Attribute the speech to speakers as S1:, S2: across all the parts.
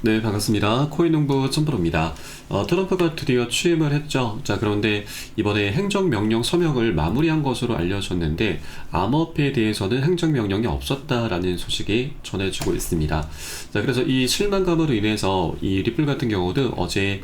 S1: 네, 반갑습니다. 코인농부 첨프로입니다. 트럼프가 드디어 취임을 했죠. 자, 그런데 이번에 행정명령 서명을 마무리한 것으로 알려졌는데, 암호화폐에 대해서는 행정명령이 없었다라는 소식이 전해지고 있습니다. 자, 그래서 이 실망감으로 인해서 이 리플 같은 경우도 어제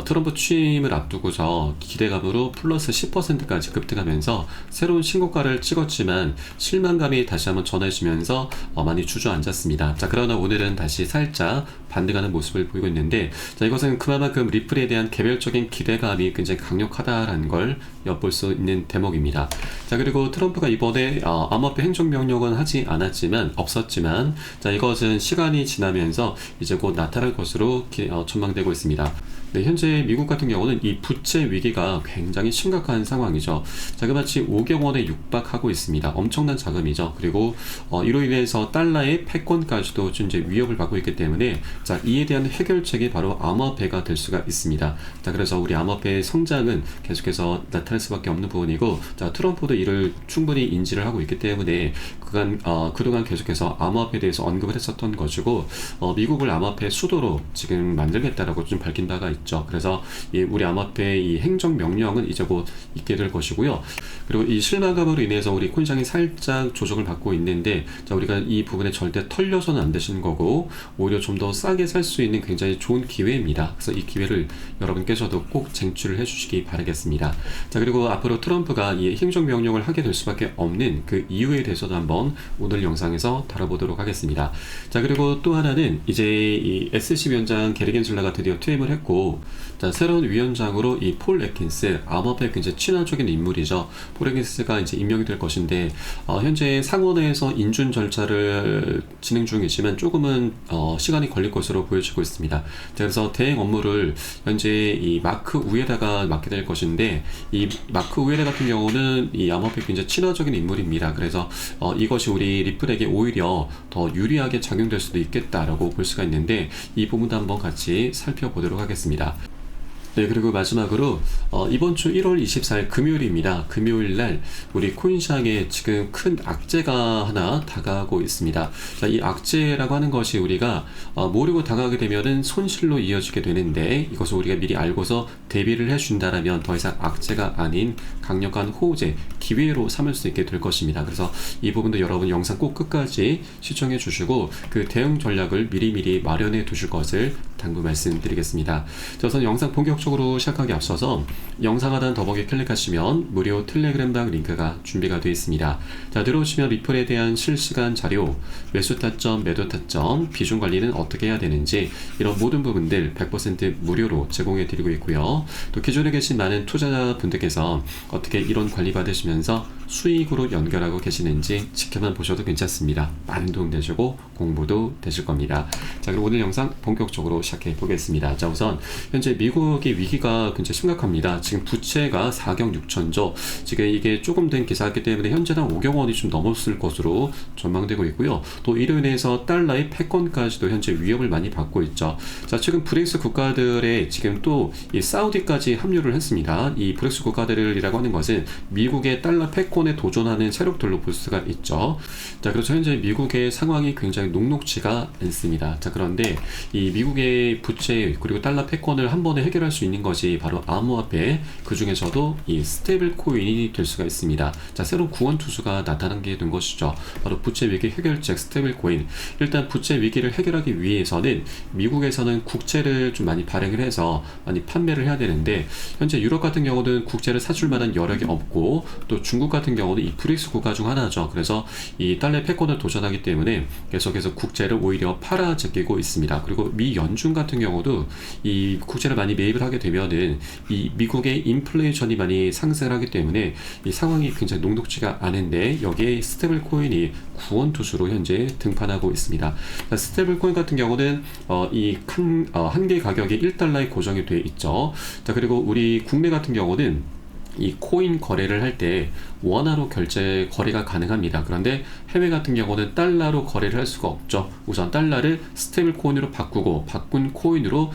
S1: 트럼프 취임을 앞두고서 기대감으로 플러스 10%까지 급등하면서 새로운 신고가를 찍었지만 실망감이 다시 한번 전해지면서 많이 주저앉았습니다. 자, 그러나 오늘은 다시 살짝 반등하는 모습을 보이고 있는데, 자, 이것은 그만큼 리플에 대한 개별적인 기대감이 굉장히 강력하다라는 걸 엿볼 수 있는 대목입니다. 자, 그리고 트럼프가 이번에 암호화폐 행정명령은 하지 않았지만 없었지만, 자, 이것은 시간이 지나면서 이제 곧 나타날 것으로 전망되고 있습니다. 네, 현재 미국 같은 경우는 이 부채 위기가 굉장히 심각한 상황이죠. 자그마치 5억 원에 육박하고 있습니다. 엄청난 자금이죠. 그리고 이로 인해서 달러의 패권까지도 현재 위협을 받고 있기 때문에, 자, 이에 대한 해결책이 바로 암호화폐가 될 수가 있습니다. 자, 그래서 우리 암호화폐의 성장은 계속해서 나타날 수밖에 없는 부분이고, 자, 트럼프도 이를 충분히 인지를 하고 있기 때문에 그동안 계속해서 암호화폐에 대해서 언급을 했었던 것이고, 미국을 암호화폐 수도로 지금 만들겠다라고 좀 밝힌 바가 있죠. 그래서 우리 암호화폐 이 행정 명령은 이제 곧 있게 될 것이고요. 그리고 이 실마감으로 인해서 우리 코인시장이 살짝 조정을 받고 있는데, 자, 우리가 이 부분에 절대 털려서는 안 되시는 거고, 오히려 좀 더 싸게 살 수 있는 굉장히 좋은 기회입니다. 그래서 이 기회를 여러분께서도 꼭 쟁취를 해주시기 바라겠습니다. 자, 그리고 앞으로 트럼프가 이 행정 명령을 하게 될 수밖에 없는 그 이유에 대해서도 한번 오늘 영상에서 다뤄보도록 하겠습니다. 자, 그리고 또 하나는 이제 이 SEC 위원장 게리 겐슬러가 드디어 퇴임을 했고, 자, 새로운 위원장으로 이 폴 애킨스, 암호화폐 굉장히 친화적인 인물이죠. 폴 애킨스가 이제 임명이 될 것인데, 현재 상원에서 인준 절차를 진행 중이지만 조금은 시간이 걸릴 것으로 보여지고 있습니다. 자, 그래서 대행 업무를 현재 이 마크 우에다가 맡게 될 것인데, 이 마크 우에다 같은 경우는 이 암호화폐 굉장히 친화적인 인물입니다. 그래서 이것이 우리 리플에게 오히려 더 유리하게 작용될 수도 있겠다라고 볼 수가 있는데, 이 부분도 한번 같이 살펴보도록 하겠습니다. 네, 그리고 마지막으로 이번 주 1월 24일 금요일입니다. 금요일날 우리 코인시장에 지금 큰 악재가 하나 다가오고 있습니다. 자, 이 악재라고 하는 것이 우리가 모르고 당하게 되면은 손실로 이어지게 되는데, 이것을 우리가 미리 알고서 대비를 해준다라면 더 이상 악재가 아닌 강력한 호재, 기회로 삼을 수 있게 될 것입니다. 그래서 이 부분도 여러분 영상 꼭 끝까지 시청해 주시고 그 대응 전략을 미리미리 마련해 두실 것을 당부 말씀드리겠습니다. 자, 우선 영상 본격적으로 시작하기 앞서서 영상 하단 더보기 클릭하시면 무료 텔레그램방 링크가 준비가 되어 있습니다. 자, 들어오시면 리플에 대한 실시간 자료, 매수 타점, 매도 타점, 비중 관리는 어떻게 해야 되는지, 이런 모든 부분들 100% 무료로 제공해 드리고 있고요. 또 기존에 계신 많은 투자자분들께서 어떻게 이런 관리 받으시면서 수익으로 연결하고 계시는지 지켜만 보셔도 괜찮습니다. 많은 도움 되시고 공부도 되실 겁니다. 자, 그럼 오늘 영상 본격적으로 시작해 보겠습니다. 자, 우선 현재 미국의 위기가 굉장히 심각합니다. 지금 부채가 4경 6천조, 지금 이게 조금 된 기사였기 때문에 현재는 5경 원이 좀 넘었을 것으로 전망되고 있고요. 또 이로 인해서 달러의 패권까지도 현재 위협을 많이 받고 있죠. 자, 지금 브릭스 국가들의 지금 또 이 사우디까지 합류를 했습니다. 이 브릭스 국가들이라고 하는 것은 미국의 달러 패권에 도전하는 세력들로 볼 수가 있죠. 자, 그래서 현재 미국의 상황이 굉장히 녹록지가 않습니다. 자, 그런데 이 미국의 부채 그리고 달러 패권을 한 번에 해결할 수 있는 것이 바로 암호화폐, 그 중에서도 이 스테이블 코인이 될 수가 있습니다. 자, 새로운 구원 투수가 나타나게 된 것이죠. 바로 부채 위기 해결책 스테이블 코인. 일단 부채 위기를 해결하기 위해서는 미국에서는 국채를 좀 많이 발행을 해서 많이 판매를 해야 되는데, 현재 유럽 같은 경우는 국채를 사줄 만한 여력이 없고, 또 중국 같은 경우는 이 브릭스 국가 중 하나죠. 그래서 이 달러의 패권을 도전하기 때문에 계속해서 국채를 오히려 팔아 제끼고 있습니다. 그리고 미 연준 같은 경우도 이 국채를 많이 매입을 하게 되면은 이 미국의 인플레이션이 많이 상승을 하기 때문에 이 상황이 굉장히 녹록지가 않은데, 여기에 스테이블 코인이 구원 투수로 현재 등판하고 있습니다. 스테이블 코인 같은 경우는 이 한 개 가격이 1달러에 고정이 되어 있죠. 자, 그리고 우리 국내 같은 경우는 이 코인 거래를 할 때 원화로 결제 거래가 가능합니다. 그런데 해외 같은 경우는 달러로 거래를 할 수가 없죠. 우선 달러를 스테이블 코인으로 바꾸고 바꾼 코인으로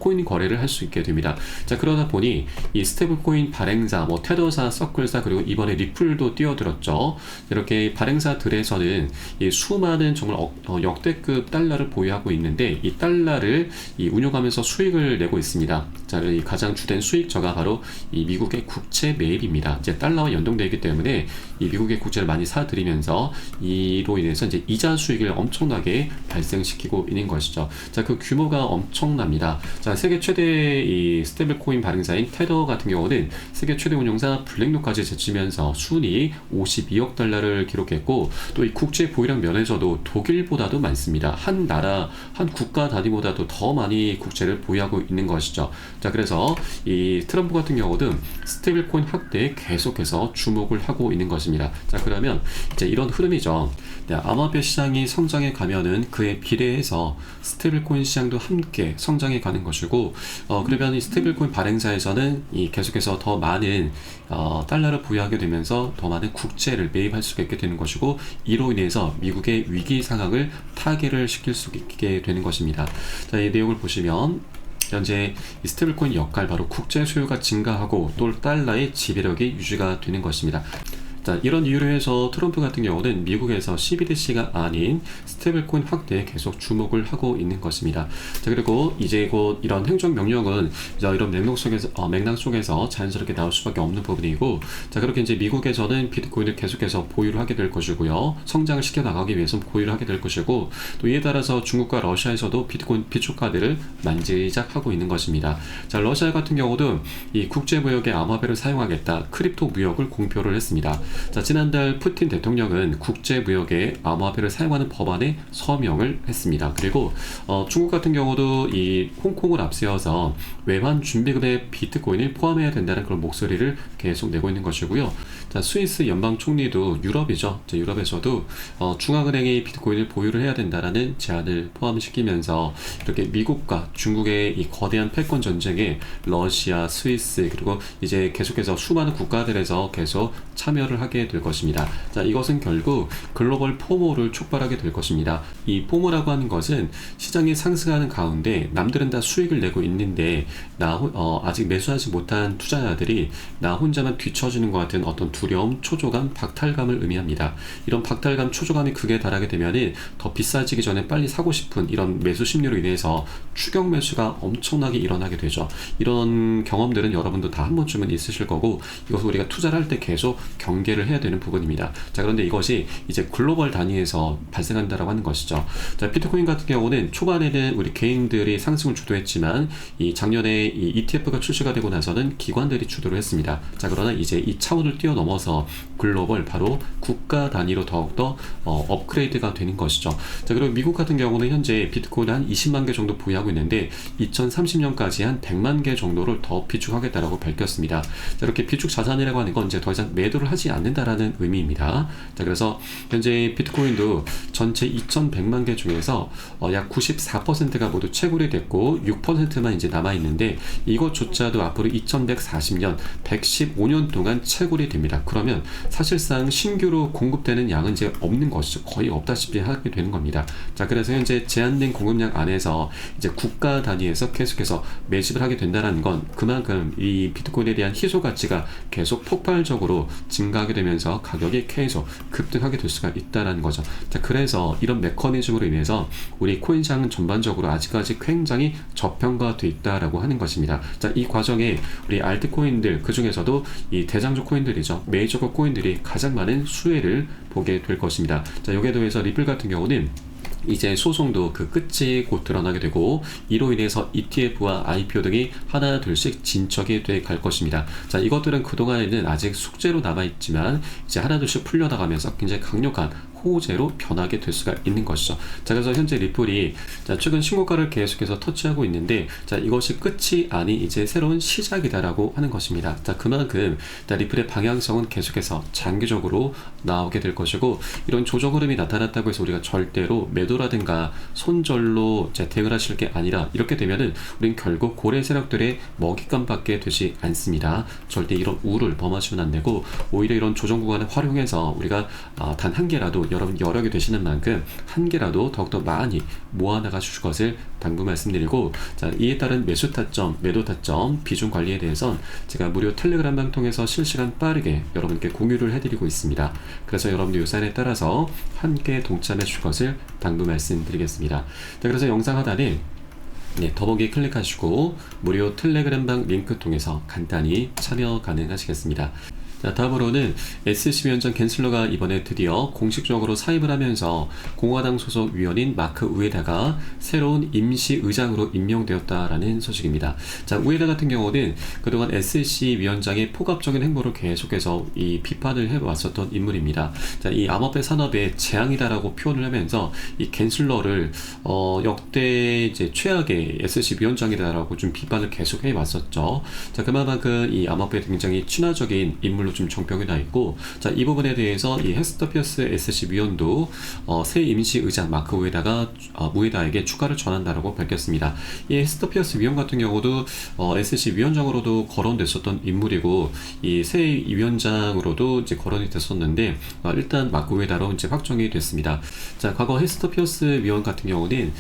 S1: 코인 거래를 할 수 있게 됩니다. 자, 그러다 보니 이 스테이블 코인 발행사, 뭐 테더사, 서클사, 그리고 이번에 리플도 뛰어들었죠. 이렇게 발행사들에서는 이 수많은 정말 역대급 달러를 보유하고 있는데 이 달러를 운용하면서 수익을 내고 있습니다. 자, 이 가장 주된 수익처가 바로 이 미국의 국채 매입입니다. 이제 달러와 연동되기 때문에 이 미국의 국채를 많이 사들이면서 이로 인해서 이제 이자 수익을 엄청나게 발생시키고 있는 것이죠. 자, 그 규모가 엄청납니다. 자, 세계 최대 이 스테이블 코인 발행사인 테더 같은 경우는 세계 최대 운용사 블랙록까지 제치면서 순이익 52억 달러를 기록했고, 또 이 국제 보유량 면에서도 독일보다도 많습니다. 한 나라, 한 국가 단위보다도 더 많이 국채를 보유하고 있는 것이죠. 자, 그래서 이 트럼프 같은 경우도 스테이블 코인 확대에 계속해서 주목을 하고 있는 것입니다. 자, 그러면 이제 이런 흐름이죠. 네, 암호화폐 시장이 성장해 가면은 그에 비례해서 스테이블 코인 시장도 함께 성장해 가는 것이고, 그러면 이 스테이블 코인 발행사에서는 이 계속해서 더 많은 달러를 보유하게 되면서 더 많은 국채를 매입할 수가 있게 되는 것이고, 이로 인해서 미국의 위기 상황을 타개를 시킬 수 있게 되는 것입니다. 자, 이 내용을 보시면 현재 이 스테이블코인 역할, 바로 국제 수요가 증가하고 또 달러의 지배력이 유지가 되는 것입니다. 자, 이런 이유로 해서 트럼프 같은 경우는 미국에서 CBDC가 아닌 스테이블코인 확대에 계속 주목을 하고 있는 것입니다. 자, 그리고 이제 곧 이런 행정명령은 이런 맥락 속에서 자연스럽게 나올 수밖에 없는 부분이고, 자, 그렇게 이제 미국에서는 비트코인을 계속해서 보유를 하게 될 것이고요. 성장을 시켜 나가기 위해서 보유를 하게 될 것이고, 또 이에 따라서 중국과 러시아에서도 비트코인 비축카드를 만지작하고 있는 것입니다. 자, 러시아 같은 경우도 이 국제무역의 암호화폐를 사용하겠다, 크립토 무역을 공표를 했습니다. 자, 지난달 푸틴 대통령은 국제무역에 암호화폐를 사용하는 법안에 서명을 했습니다. 그리고 중국 같은 경우도 이 홍콩을 앞세워서 외환 준비금에 비트코인을 포함해야 된다는 그런 목소리를 계속 내고 있는 것이고요. 자, 스위스 연방 총리도 유럽이죠. 자, 유럽에서도 중앙은행이 비트코인을 보유를 해야 된다라는 제안을 포함시키면서 이렇게 미국과 중국의 이 거대한 패권 전쟁에 러시아, 스위스, 그리고 이제 계속해서 수많은 국가들에서 계속 참여를 하게 될 것입니다. 자, 이것은 결국 글로벌 포모를 촉발하게 될 것입니다. 이 포모라고 하는 것은 시장이 상승하는 가운데 남들은 다 수익을 내고 있는데 아직 매수하지 못한 투자자들이 나 혼자만 뒤처지는 것 같은 어떤 두려움, 초조감, 박탈감을 의미합니다. 이런 박탈감, 초조감이 극에 달하게 되면은 더 비싸지기 전에 빨리 사고 싶은 이런 매수 심리로 인해서 추격 매수가 엄청나게 일어나게 되죠. 이런 경험들은 여러분도 다 한 번쯤은 있으실 거고, 이것을 우리가 투자를 할 때 계속 경계를 해야 되는 부분입니다. 자, 그런데 이것이 이제 글로벌 단위에서 발생한다라고 하는 것이죠. 자, 비트코인 같은 경우는 초반에는 우리 개인들이 상승을 주도했지만 이 작년에 이 ETF가 출시가 되고 나서는 기관들이 주도를 했습니다. 자, 그러나 이제 이 차원을 뛰어넘어서 글로벌, 바로 국가 단위로 더욱더 업그레이드가 되는 것이죠. 자, 그리고 미국 같은 경우는 현재 비트코인 한 20만 개 정도 보유하고 있는데 2030년까지 한 100만 개 정도를 더 비축하겠다라고 밝혔습니다. 자, 이렇게 비축 자산이라고 하는 건 이제 더 이상 매도를 하지 않는다라는 의미입니다. 자, 그래서 현재 비트코인도 전체 2100만 개 중에서 약 94%가 모두 채굴이 됐고 6%만 이제 남아있는데, 이것조차도 앞으로 2140년 115년 동안 채굴이 됩니다. 그러면 사실상 신규로 공급되는 양은 이제 없는 것이죠. 거의 없다시피 하게 되는 겁니다. 자, 그래서 현재 제한된 공급량 안에서 이제 국가 단위에서 계속해서 매집을 하게 된다는 건 그만큼 이 비트코인에 대한 희소 가치가 계속 폭발적으로 증가하게 되면서 가격이 계속 급등하게 될 수가 있다는 거죠. 자, 그래서 이런 메커니즘으로 인해서 우리 코인 시장은 전반적으로 아직까지 굉장히 저평가되어 있다라고 하는 것입니다. 자, 이 과정에 우리 알트코인들, 그 중에서도 이 대장주 코인들이죠. 메이저급 코인들이 가장 많은 수혜를 보게 될 것입니다. 자, 여기에 더해서 리플 같은 경우는 이제 소송도 그 끝이 곧 드러나게 되고, 이로 인해서 ETF와 IPO 등이 하나 둘씩 진척이 돼 갈 것입니다. 자, 이것들은 그동안에는 아직 숙제로 남아있지만 이제 하나 둘씩 풀려나가면서 굉장히 강력한 호재로 변하게 될 수가 있는 것이죠. 자, 그래서 현재 리플이 자, 최근 신고가를 계속해서 터치하고 있는데, 자, 이것이 끝이 아닌 이제 새로운 시작이다라고 하는 것입니다. 자, 그만큼 자, 리플의 방향성은 계속해서 장기적으로 나오게 될 것이고, 이런 조정 흐름이 나타났다고 해서 우리가 절대로 매도라든가 손절로 대응을 하실 게 아니라, 이렇게 되면은 우린 결국 고래 세력들의 먹잇감밖에 되지 않습니다. 절대 이런 우를 범하시면 안 되고, 오히려 이런 조정 구간을 활용해서 우리가 단 한 개라도, 여러분 여력이 되시는 만큼 한 개라도 더욱더 많이 모아나가 주실 것을 당부 말씀드리고, 자, 이에 따른 매수 타점, 매도 타점, 비중 관리에 대해선 제가 무료 텔레그램방 통해서 실시간 빠르게 여러분께 공유를 해드리고 있습니다. 그래서 여러분들 이 사연에 따라서 함께 동참해 주실 것을 당부 말씀드리겠습니다. 자, 그래서 영상 하단에 더보기 클릭하시고 무료 텔레그램방 링크 통해서 간단히 참여 가능하시겠습니다. 자, 다음으로는 SC 위원장 갠슬러가 이번에 드디어 공식적으로 사임을 하면서 공화당 소속 위원인 마크 우에다가 새로운 임시 의장으로 임명되었다라는 소식입니다. 자, 우에다 같은 경우는 그동안 SC 위원장의 포갑적인 행보를 계속해서 이 비판을 해왔었던 인물입니다. 자, 이 암호화폐 산업의 재앙이다라고 표현을 하면서 이 갠슬러를 역대 이제 최악의 SC 위원장이다라고 좀 비판을 계속 해왔었죠. 자, 그만큼 이 암호화폐에 굉장히 친화적인 인물로 좀 정평이 나 있고, 자, 이 부분에 대해서 이 헤스터 피어스 SC 위원도 새 임시 의장 마크 우에다에게 추가를 전한다라고 밝혔습니다. 이 헤스터 피어스 위원 같은 경우도 SC 위원장으로도 거론됐었던 인물이고, 이 새 위원장으로도 이제 거론이 됐었는데, 일단 마크 우에다로 이제 확정이 됐습니다. 자, 과거 헤스터 피어스 위원 같은 경우는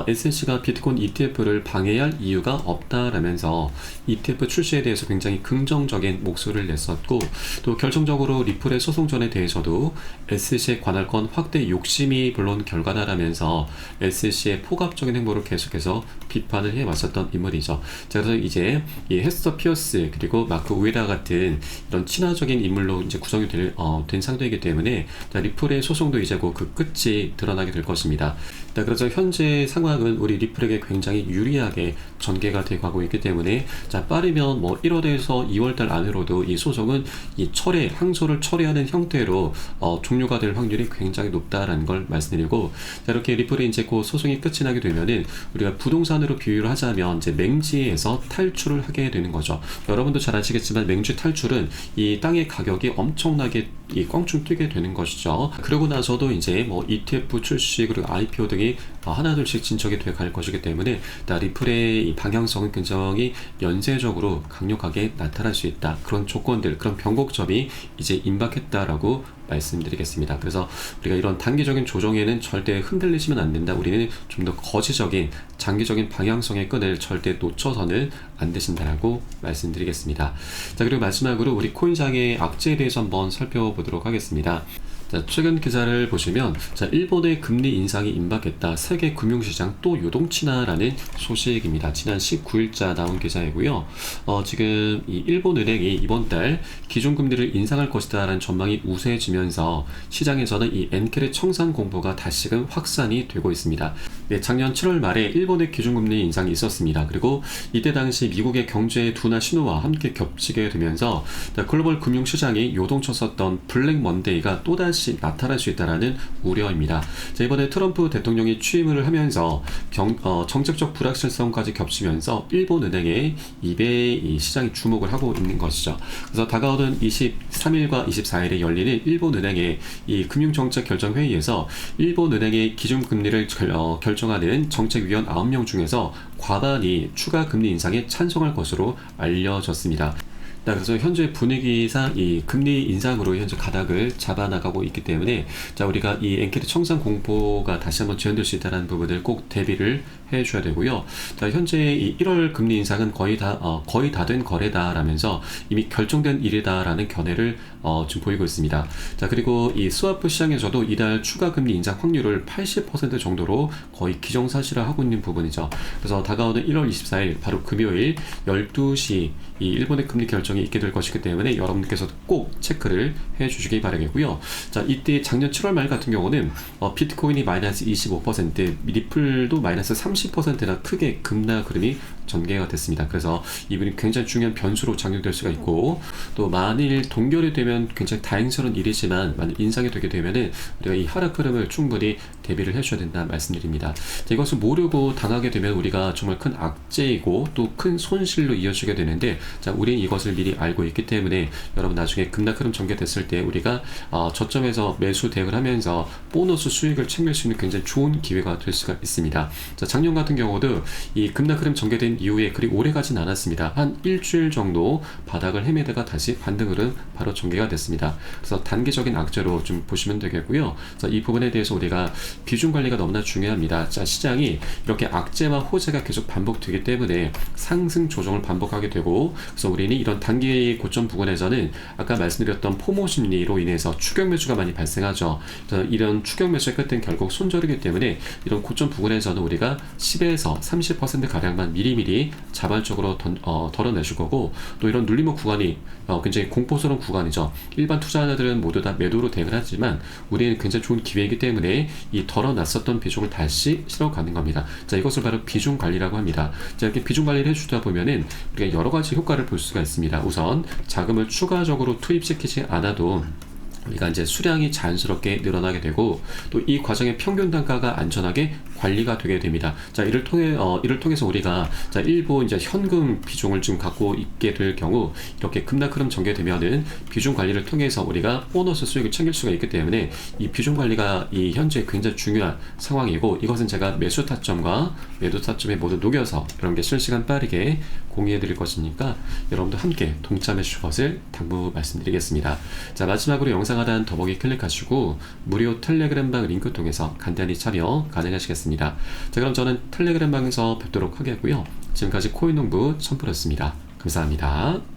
S1: SC가 비트코인 ETF를 방해할 이유가 없다라면서 ETF 출시에 대해서 굉장히 긍정적인 목소리를 냈었고, 또 결정적으로 리플의 소송전에 대해서도 SC의 관할권 확대 욕심이 불러온 결과다라면서 SC의 포갑적인 행보를 계속해서 비판을 해왔었던 인물이죠. 자, 그래서 이제 이 헤스터 피어스 그리고 마크 우에다 같은 이런 친화적인 인물로 이제 구성이 된 상태이기 때문에, 자, 리플의 소송도 이제 곧 그 끝이 드러나게 될 것입니다. 자, 그래서 현재 상황은 우리 리플에게 굉장히 유리하게 전개가 돼 가고 있기 때문에, 자, 빠르면 뭐 1월에서 2월달 안으로도 이 소송은 이 항소를 처리하는 형태로 종료가 될 확률이 굉장히 높다라는 걸 말씀드리고, 자, 이렇게 리플이 이제 곧 소송이 끝이 나게 되면은 우리가 부동산으로 비유를 하자면 이제 맹지에서 탈출을 하게 되는 거죠. 여러분도 잘 아시겠지만 맹지 탈출은 이 땅의 가격이 엄청나게 이 껑충 뛰게 되는 것이죠. 그러고 나서도 이제 뭐 ETF 출시 그리고 IPO 등이 하나둘씩 진척이 돼 갈 것이기 때문에, 리플의 이 방향성은 굉장히 연쇄적으로 강력하게 나타날 수 있다. 그런 조건들, 그런 변곡점이 이제 임박했다라고 말씀드리겠습니다. 그래서 우리가 이런 단기적인 조정에는 절대 흔들리시면 안 된다. 우리는 좀 더 거시적인 장기적인 방향성의 끈을 절대 놓쳐서는 안 되신다라고 말씀드리겠습니다. 자, 그리고 마지막으로 우리 코인장의 악재에 대해서 한번 살펴보도록 하겠습니다. 자, 최근 기사를 보시면, 자, 일본의 금리 인상이 임박했다. 세계 금융시장 또 요동치나라는 소식입니다. 지난 19일자 나온 기사이고요. 지금 이 일본은행이 이번 달 기준금리를 인상할 것이다라는 전망이 우세해지면서 시장에서는 이 엔켈의 청산 공포가 다시금 확산이 되고 있습니다. 네, 작년 7월 말에 일본의 기준금리 인상이 있었습니다. 그리고 이때 당시 미국의 경제 둔화 신호와 함께 겹치게 되면서 글로벌 금융시장이 요동쳤었던 블랙 먼데이가 또다시 나타날 수 있다는 우려입니다. 자, 이번에 트럼프 대통령이 취임을 하면서 정책적 불확실성까지 겹치면서 일본은행의 입에 이 시장이 주목을 하고 있는 것이죠. 그래서 다가오는 23일과 24일에 열리는 일본은행의 이 금융정책 결정회의에서 일본은행의 기준금리를 결정하는 정책위원 9명 중에서 과반이 추가 금리 인상에 찬성할 것으로 알려졌습니다. 그래서 현재 분위기상 이 금리 인상으로 현재 가닥을 잡아나가고 있기 때문에, 자, 우리가 이 엔켈의 청산 공포가 다시 한번 재현될 수 있다는 부분을 꼭 대비를 해줘야 되고요. 자, 현재 이 1월 금리 인상은 거의 다 된 거래다라면서 이미 결정된 일이다라는 견해를 지금 보이고 있습니다. 자, 그리고 이 스와프 시장에서도 이달 추가 금리 인상 확률을 80% 정도로 거의 기정사실화하고 있는 부분이죠. 그래서 다가오는 1월 24일 바로 금요일 12시 이 일본의 금리 결정 과정이 있게 될 것이기 때문에 여러분께서도 꼭 체크를 해 주시기 바라겠고요. 자, 이때 작년 7월 말 같은 경우는 비트코인이 마이너스 25%, 리플도 마이너스 30%나 크게 급락 흐름이 전개가 됐습니다. 그래서 이분이 굉장히 중요한 변수로 작용될 수가 있고, 또 만일 동결이 되면 굉장히 다행스러운 일이지만 만일 인상이 되게 되면은 우리가 이 하락 흐름을 충분히 대비를 해줘야 된다 말씀드립니다. 자, 이것을 모르고 당하게 되면 우리가 정말 큰 악재이고 또 큰 손실로 이어지게 되는데, 자, 우리는 이것을 미리 알고 있기 때문에 여러분 나중에 급락 흐름 전개됐을 때 우리가 저점에서 매수 대응을 하면서 보너스 수익을 챙길 수 있는 굉장히 좋은 기회가 될 수가 있습니다. 자, 작년 같은 경우도 이 급락 흐름 전개된 이후에 그리 오래 가진 않았습니다. 한 일주일 정도 바닥을 헤매다가 다시 반등 흐름 바로 전개가 됐습니다. 그래서 단기적인 악재로 좀 보시면 되겠고요. 자, 이 부분에 대해서 우리가 비중 관리가 너무나 중요합니다. 자, 시장이 이렇게 악재와 호재가 계속 반복되기 때문에 상승 조정을 반복하게 되고, 그래서 우리는 이런 단기 고점 부근에서는 아까 말씀드렸던 포모 심리로 인해서 추격 매수가 많이 발생하죠. 이런 추격 매수의 끝은 결국 손절이기 때문에 이런 고점 부근에서는 우리가 10에서 30% 가량만 미리미리 자발적으로 덜어내실 거고, 또 이런 눌림목 구간이 굉장히 공포스러운 구간이죠. 일반 투자자들은 모두 다 매도로 대응을 하지만 우리는 굉장히 좋은 기회이기 때문에 이 덜어놨었던 비중을 다시 실어가는 겁니다. 자, 이것을 바로 비중 관리라고 합니다. 자, 이렇게 비중 관리를 해주다 보면은 우리가 여러 가지 효과를 볼 수가 있습니다. 우선 자금을 추가적으로 투입시키지 않아도 우리가 이제 수량이 자연스럽게 늘어나게 되고, 또 이 과정의 평균 단가가 안전하게 관리가 되게 됩니다. 자, 이를 통해서 우리가 자, 일부 이제 현금 비중을 좀 갖고 있게 될 경우 이렇게 급락 흐름 전개되면은 비중 관리를 통해서 우리가 보너스 수익을 챙길 수가 있기 때문에 이 비중 관리가 이 현재 굉장히 중요한 상황이고, 이것은 제가 매수 타점과 매도 타점에 모두 녹여서 이런 게 실시간 빠르게 공유해 드릴 것이니까 여러분도 함께 동참해 주실 것을 당부 말씀드리겠습니다. 자, 마지막으로 영상 하단 더보기 클릭하시고 무료 텔레그램방 링크 통해서 간단히 참여 가능하시겠습니다. 자, 그럼 저는 텔레그램방에서 뵙도록 하겠고요. 지금까지 코인농부 첨프였습니다. 감사합니다.